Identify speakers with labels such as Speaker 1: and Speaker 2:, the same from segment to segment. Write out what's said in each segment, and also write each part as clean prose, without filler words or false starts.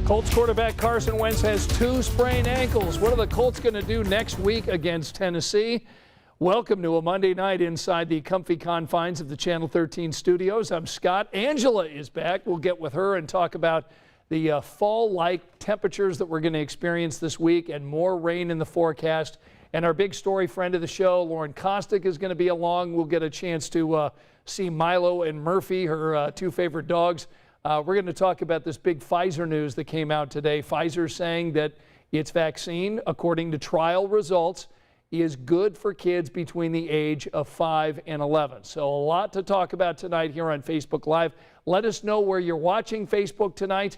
Speaker 1: Colts quarterback Carson Wentz has 2 sprained ankles. What are the Colts going to do next week against Tennessee? Welcome to a Monday night inside the comfy confines of the Channel 13 studios. I'm Scott. Angela is back. We'll get with her and talk about the fall-like temperatures that we're going to experience this week and more rain in the forecast. And our big story friend of the show, Lauren Kostick, is going to be along. We'll get a chance to see Milo and Murphy, her 2 favorite dogs. We're going to talk about this big Pfizer news that came out today. Pfizer saying that its vaccine, according to trial results, is good for kids between the age of 5 and 11. So a lot to talk about tonight here on Facebook Live. Let us know where you're watching Facebook tonight.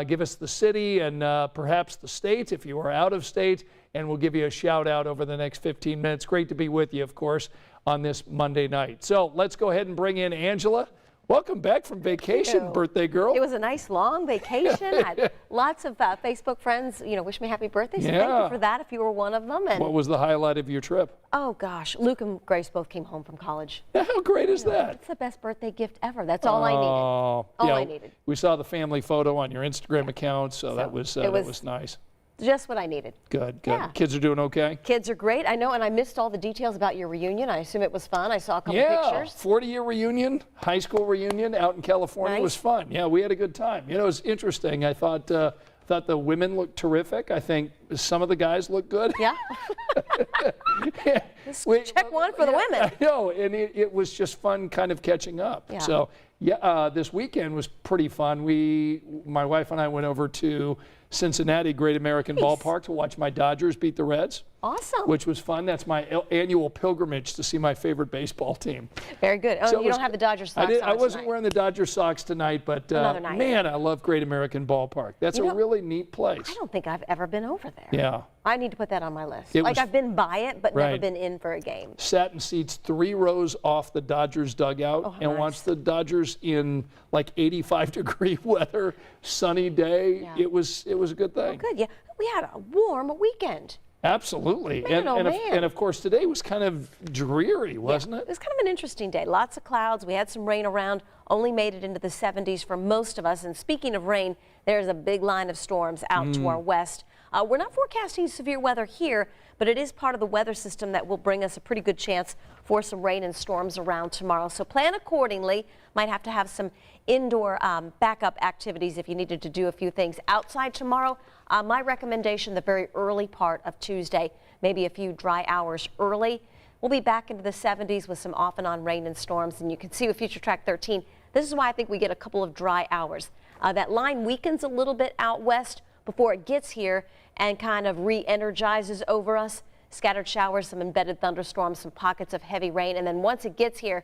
Speaker 1: Give us the city and perhaps the state if you are out of state, and we'll give you a shout out over the next 15 minutes. Great to be with you, of course, on this Monday night. So let's go ahead and bring in Angela. Welcome back from vacation, birthday girl.
Speaker 2: It was a nice long vacation. I had lots of Facebook friends, wish me happy birthday. So thank you for that if you were one of them. And
Speaker 1: what was the highlight of your trip?
Speaker 2: Oh gosh, Luke and Grace both came home from college.
Speaker 1: How great is that?
Speaker 2: It's the best birthday gift ever. That's all I needed. All I needed.
Speaker 1: We saw the family photo on your Instagram account, so that was nice.
Speaker 2: Just what I needed.
Speaker 1: Good.
Speaker 2: Yeah.
Speaker 1: Kids are doing okay?
Speaker 2: Kids are great. I know, and I missed all the details about your reunion. I assume it was fun. I saw a couple pictures.
Speaker 1: 40-year reunion, high school reunion out in California.
Speaker 2: Nice.
Speaker 1: It was fun. Yeah, we had a good time. It was interesting. I thought the women looked terrific. I think some of the guys looked good.
Speaker 2: Yeah. Check one for the women.
Speaker 1: I know, and it was just fun kind of catching up.
Speaker 2: Yeah.
Speaker 1: So, this weekend was pretty fun. My wife and I went over to Cincinnati Great American Ballpark to watch my Dodgers beat the Reds.
Speaker 2: Awesome.
Speaker 1: Which was fun. That's my annual pilgrimage to see my favorite baseball team.
Speaker 2: Very good. Oh, so you don't have the Dodger socks on
Speaker 1: I wasn't
Speaker 2: tonight.
Speaker 1: wearing the Dodger socks tonight, but man, I love Great American Ballpark. That's a really neat place.
Speaker 2: I don't think I've ever been over there.
Speaker 1: Yeah.
Speaker 2: I need to put that on my list. I've been by it, but never been in for a game.
Speaker 1: Sat in seats 3 rows off the Dodgers dugout and watched the Dodgers in like 85-degree weather, sunny day. Yeah. It was a good thing.
Speaker 2: Oh, good. Yeah, we had a warm weekend.
Speaker 1: Absolutely. And of course, today was kind of dreary, wasn't it?
Speaker 2: It was kind of an interesting day. Lots of clouds. We had some rain around, only made it into the 70s for most of us. And speaking of rain, there's a big line of storms out to our west. We're not forecasting severe weather here, but it is part of the weather system that will bring us a pretty good chance for some rain and storms around tomorrow. So plan accordingly. Might have to have some indoor backup activities if you needed to do a few things outside tomorrow. My recommendation, the very early part of Tuesday, maybe a few dry hours early. We'll be back into the 70s with some off and on rain and storms, and you can see with Future Track 13, this is why I think we get a couple of dry hours. That line weakens a little bit out west before it gets here and kind of re-energizes over us. Scattered showers, some embedded thunderstorms, some pockets of heavy rain, and then once it gets here,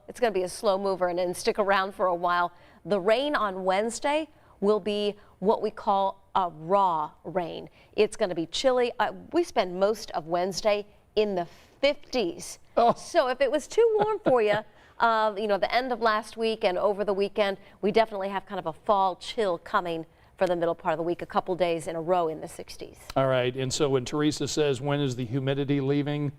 Speaker 2: it's going to be a slow mover and then stick around for a while. The rain on Wednesday will be what we call a raw rain. It's going to be chilly. We spend most of Wednesday in the 50s. So if it was too warm for you, the end of last week and over the weekend, we definitely have kind of a fall chill coming for the middle part of the week, a couple days in a row in the 60s. All
Speaker 1: right, and so when Teresa says, when is the humidity leaving?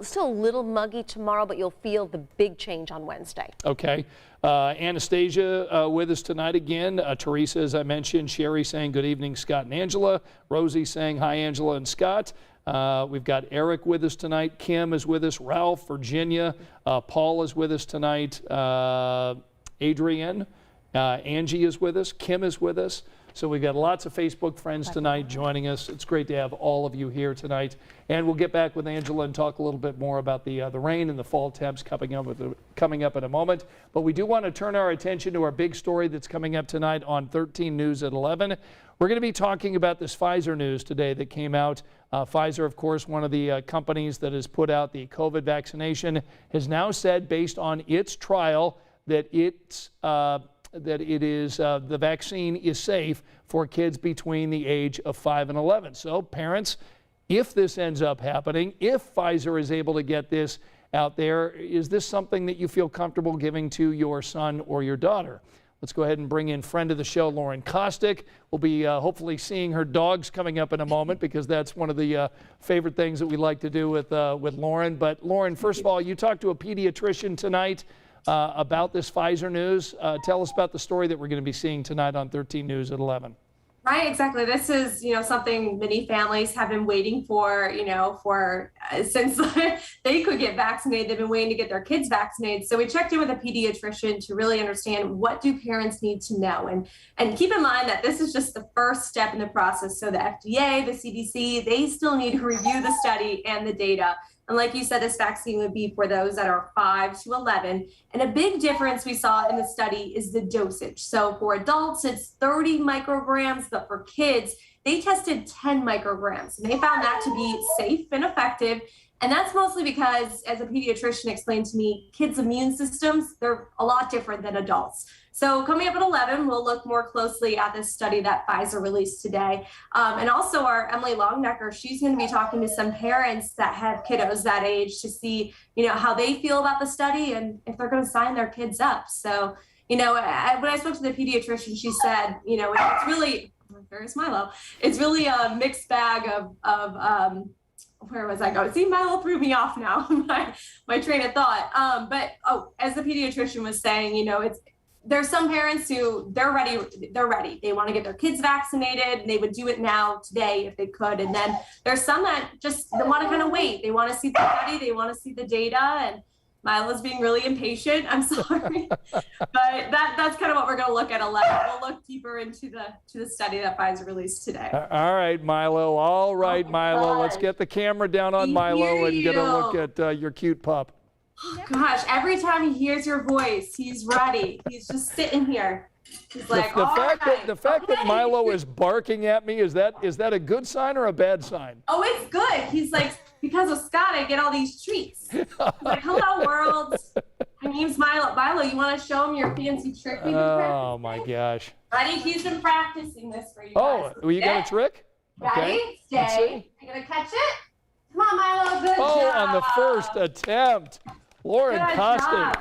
Speaker 2: Still a little muggy tomorrow, but you'll feel the big change on Wednesday. Okay.
Speaker 1: Anastasia with us tonight again. Teresa, as I mentioned, Sherry saying good evening, Scott and Angela. Rosie saying hi, Angela and Scott. We've got Eric with us tonight. Kim is with us. Ralph, Virginia. Paul is with us tonight. Adrienne. Angie is with us. Kim is with us. So we've got lots of Facebook friends tonight joining us. It's great to have all of you here tonight. And we'll get back with Angela and talk a little bit more about the rain and the fall temps coming up in a moment. But we do want to turn our attention to our big story that's coming up tonight on 13 News at 11. We're going to be talking about this Pfizer news today that came out. Pfizer, of course, one of the companies that has put out the COVID vaccination, has now said, based on its trial, that the vaccine is safe for kids between the age of 5 and 11. So parents, if this ends up happening, if Pfizer is able to get this out there, is this something that you feel comfortable giving to your son or your daughter? Let's go ahead and bring in friend of the show, Lauren Kostick. We'll be hopefully seeing her dogs coming up in a moment because that's one of the favorite things that we like to do with Lauren. But Lauren, first of all, you talked to a pediatrician tonight. about this Pfizer news. Tell us about the story that we're going to be seeing tonight on 13 News at 11.
Speaker 3: Right, exactly. This is, something many families have been waiting for, since they could get vaccinated. They've been waiting to get their kids vaccinated. So we checked in with a pediatrician to really understand what do parents need to know. And keep in mind that this is just the first step in the process. So the FDA, the CDC, they still need to review the study and the data. And like you said, this vaccine would be for those that are 5 to 11. And a big difference we saw in the study is the dosage. So for adults, it's 30 micrograms, but for kids, they tested 10 micrograms. And they found that to be safe and effective. And that's mostly because, as a pediatrician explained to me, kids' immune systems, they're a lot different than adults. So coming up at 11, we'll look more closely at this study that Pfizer released today. And also our Emily Longnecker, she's going to be talking to some parents that have kiddos that age to see, how they feel about the study and if they're going to sign their kids up. So, when I spoke to the pediatrician, she said, it's really, there's Milo, it's really a mixed bag of where was I going? See, Milo threw me off now, my train of thought. But as the pediatrician was saying, there's some parents who they're ready. They want to get their kids vaccinated and they would do it now today if they could. And then there's some that just they want to kind of wait. They want to see the study. They want to see the data. And Milo's being really impatient. I'm sorry. But that's kind of what we're going to look at 11. We'll look deeper into the study that Pfizer released today.
Speaker 1: All right, Milo. All right, Milo. Let's get the camera down on Milo and get a look at your cute pup.
Speaker 3: Oh, gosh, every time he hears your voice, he's ready. He's just sitting here. He's like,
Speaker 1: the fact that Milo is barking at me, is that a good sign or a bad sign?
Speaker 3: Oh, it's good. He's like, because of Scott, I get all these treats. He's like, hello, world. My name's Milo. Milo, you want to show him your fancy trick we've been practicing?
Speaker 1: Oh, my gosh.
Speaker 3: Ready? He's been practicing this for you
Speaker 1: Oh,
Speaker 3: guys.
Speaker 1: well, you got a trick?
Speaker 3: Ready?
Speaker 1: Okay.
Speaker 3: Stay. You going to catch it? Come on, Milo. Good job.
Speaker 1: Oh, on the first attempt. Lauren
Speaker 3: Good
Speaker 1: Costin.
Speaker 3: job.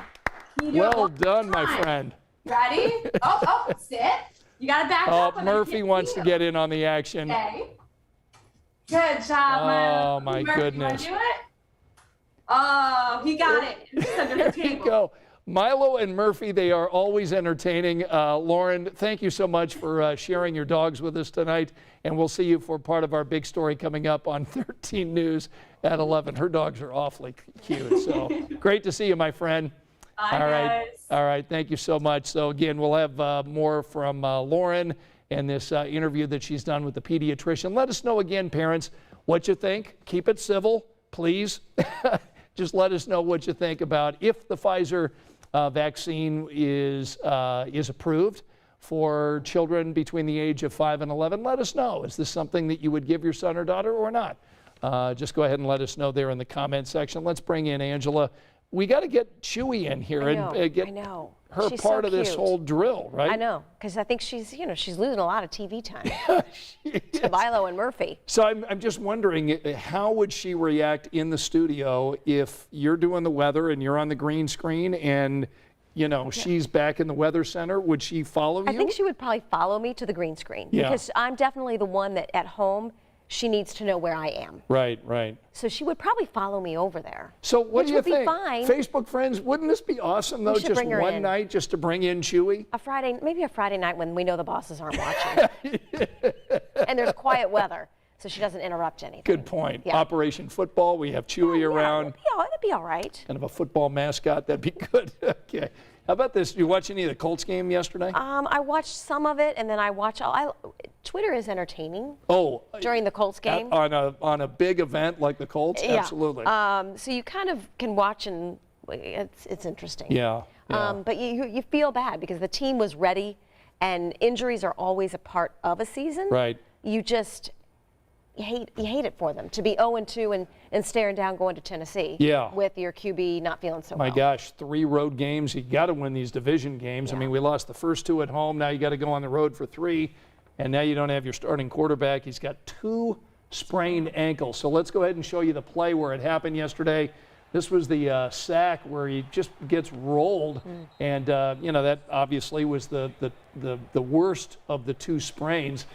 Speaker 3: Can you do it
Speaker 1: Well
Speaker 3: one
Speaker 1: done,
Speaker 3: more
Speaker 1: my
Speaker 3: time?
Speaker 1: friend.
Speaker 3: Ready? Oh, sit. You got to back up.
Speaker 1: Murphy wants to get in on the action.
Speaker 3: Okay. Good job, Milo.
Speaker 1: Oh, my
Speaker 3: Murphy,
Speaker 1: goodness.
Speaker 3: You want to do it? Oh, he got it. It's under the
Speaker 1: There you
Speaker 3: table.
Speaker 1: go. Milo and Murphy, they are always entertaining. Lauren, thank you so much for sharing your dogs with us tonight. And we'll see you for part of our big story coming up on 13 News at 11. Her dogs are awfully cute. So great to see you, my friend.
Speaker 3: Bye,
Speaker 1: All right.
Speaker 3: guys.
Speaker 1: All right. Thank you so much. So again, we'll have more from Lauren and this interview that she's done with the pediatrician. Let us know again, parents, what you think. Keep it civil, please. Just let us know what you think about if the Pfizer vaccine is approved for children between the age of 5 and 11. Let us know. Is this something that you would give your son or daughter or not? Just go ahead and let us know there in the comment section. Let's bring in Angela. We got to get Chewy in here and get her
Speaker 2: She's
Speaker 1: part
Speaker 2: so
Speaker 1: of this
Speaker 2: cute.
Speaker 1: whole drill, right?
Speaker 2: I know, because I think she's losing a lot of TV time to Milo and Murphy.
Speaker 1: So I'm just wondering, how would she react in the studio if you're doing the weather and you're on the green screen and, she's back in the weather center? Would she follow you?
Speaker 2: I think she would probably follow me to the green screen because I'm definitely the one that at home she needs to know where I am.
Speaker 1: Right, right.
Speaker 2: So she would probably follow me over there.
Speaker 1: So what do you think?
Speaker 2: Which would be fine.
Speaker 1: Facebook friends, wouldn't this be awesome though?
Speaker 2: should
Speaker 1: Just
Speaker 2: bring her
Speaker 1: one
Speaker 2: in.
Speaker 1: night just to bring in Chewy?
Speaker 2: Maybe a Friday night when we know the bosses aren't watching. And there's quiet weather, so she doesn't interrupt anything.
Speaker 1: Good point.
Speaker 2: Yeah.
Speaker 1: Operation Football, we have Chewy around.
Speaker 2: That'd be all right.
Speaker 1: Kind of a football mascot, that'd be good. Okay. How about this? Did you watch any of the Colts game yesterday?
Speaker 2: I watched some of it, and then Twitter is entertaining.
Speaker 1: Oh.
Speaker 2: During the Colts game.
Speaker 1: On a big event like the Colts?
Speaker 2: Yeah.
Speaker 1: Absolutely.
Speaker 2: So you kind of can watch, and it's interesting.
Speaker 1: Yeah.
Speaker 2: But you feel bad because the team was ready, and injuries are always a part of a season.
Speaker 1: Right.
Speaker 2: You hate it for them to be 0-2 and staring down going to Tennessee.
Speaker 1: Yeah.
Speaker 2: With your QB not feeling so well.
Speaker 1: My gosh, 3 road games. You got to win these division games.
Speaker 2: Yeah.
Speaker 1: I mean, we lost the first 2 at home. Now you got to go on the road for 3, and now you don't have your starting quarterback. He's got 2 sprained ankles. So let's go ahead and show you the play where it happened yesterday. This was the sack where he just gets rolled, and that obviously was the worst of the 2 sprains.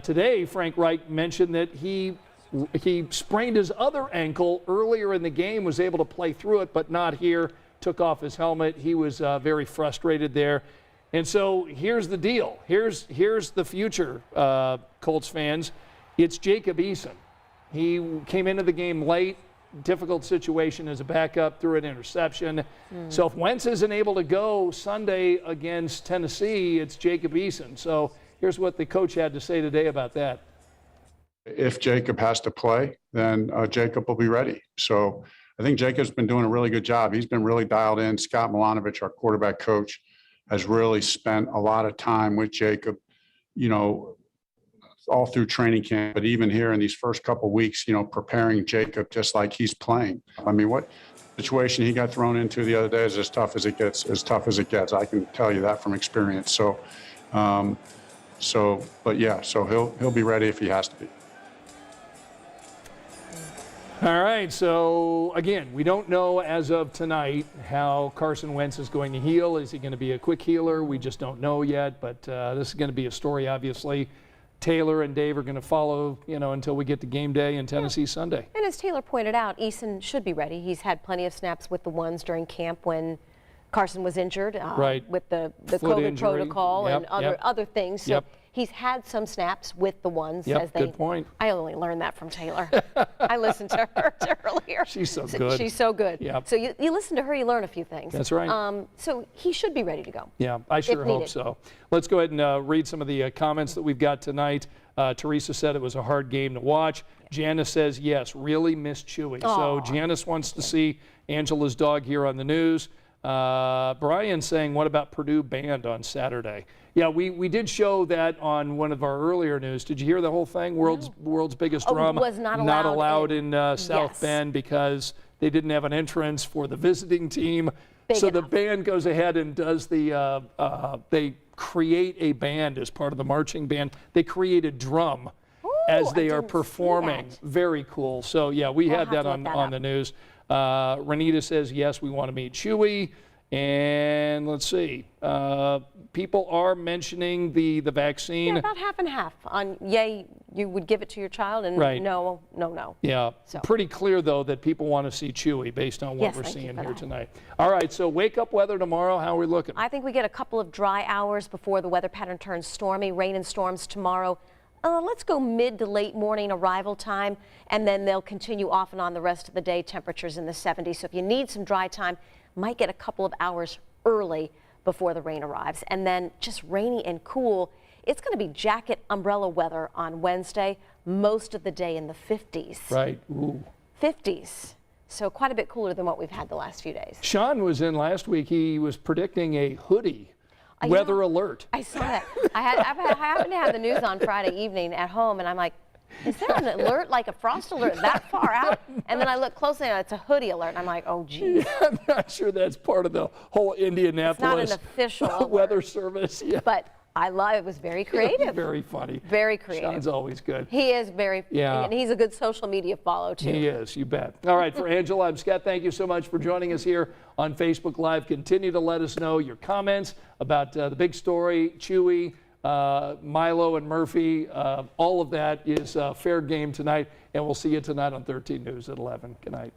Speaker 1: Today, Frank Reich mentioned that he sprained his other ankle earlier in the game, was able to play through it, but not here took off his helmet. He was very frustrated there. And so here's the deal. Here's the future, Colts fans. It's Jacob Eason. He came into the game late, difficult situation as a backup, threw an interception. So if Wentz isn't able to go Sunday against Tennessee, it's Jacob Eason. So here's what the coach had to say today about that.
Speaker 4: If Jacob has to play, then Jacob will be ready. So I think Jacob's been doing a really good job. He's been really dialed in. Scott Milanovic, our quarterback coach, has really spent a lot of time with Jacob, you know, all through training camp, but even here in these first couple of weeks, you know, preparing Jacob just like he's playing. I mean, what situation he got thrown into the other day is as tough as it gets. I can tell you that from experience. So, but yeah, so he'll be ready if he has to be.
Speaker 1: All right, so again, we don't know as of tonight how Carson Wentz is going to heal. Is he going to be a quick healer? We just don't know yet, but this is going to be a story, obviously. Taylor and Dave are going to follow, you know, until we get to game day in Tennessee Sunday.
Speaker 2: And as Taylor pointed out, Eason should be ready. He's had plenty of snaps with the ones during camp when Carson was injured,
Speaker 1: right,
Speaker 2: with the
Speaker 1: foot
Speaker 2: COVID
Speaker 1: injury.
Speaker 2: protocol and other things. So he's had some snaps with the ones.
Speaker 1: Yep, good point.
Speaker 2: I only learned that from Taylor. I listened to her earlier.
Speaker 1: She's so good.
Speaker 2: She's so good.
Speaker 1: Yep.
Speaker 2: So you listen to her, you learn a few things.
Speaker 1: That's right.
Speaker 2: So he should be ready to go.
Speaker 1: Yeah, I sure hope so. Let's go ahead and read some of the comments that we've got tonight. Teresa said it was a hard game to watch. Janice says, yes, really missed Chewy. So Janice wants to see Angela's dog here on the news. Brian saying, what about Purdue band on Saturday? Yeah, we did show that on one of our earlier news. Did you hear the whole thing? World's biggest drum
Speaker 2: was not
Speaker 1: allowed in South Bend because they didn't have an entrance for the visiting team. So the band goes ahead and does they create a band as part of the marching band. They create a drum as they are performing. Very cool. So yeah, we had that on the news. Renita says, yes, we want to meet Chewy. And let's see, people are mentioning the vaccine.
Speaker 2: Yeah, about half and half on yay, you would give it to your child, and no.
Speaker 1: Yeah, so pretty clear though that people want to see Chewy based on what we're seeing here tonight. All right, so wake up weather tomorrow, how are we looking?
Speaker 2: I think we get a couple of dry hours before the weather pattern turns stormy. Rain and storms tomorrow. Let's go mid to late morning arrival time, and then they'll continue off and on the rest of the day. Temperatures in the 70s. So if you need some dry time, might get a couple of hours early before the rain arrives. And then just rainy and cool. It's going to be jacket umbrella weather on Wednesday, most of the day in the 50s.
Speaker 1: Right. Ooh.
Speaker 2: 50s. So quite a bit cooler than what we've had the last few days.
Speaker 1: Sean was in last week. He was predicting a hoodie weather alert.
Speaker 2: I saw that. I happened to have the news on Friday evening at home, and I'm like, is there an alert, like a frost alert that far out? And then I look closely and it's a hoodie alert. And I'm like, oh, geez.
Speaker 1: I'm not sure that's part of the whole Indianapolis
Speaker 2: it's not an official
Speaker 1: weather service. Yeah.
Speaker 2: But I love it. It was very creative.
Speaker 1: Very funny.
Speaker 2: Very creative.
Speaker 1: Sean's always good.
Speaker 2: He is very, and he's a good social media follow, too.
Speaker 1: He is, you bet. All right, for Angela, I'm Scott. Thank you so much for joining us here on Facebook Live. Continue to let us know your comments about the big story, Chewy, Milo and Murphy. All of that is fair game tonight, and we'll see you tonight on 13 News at 11. Good night.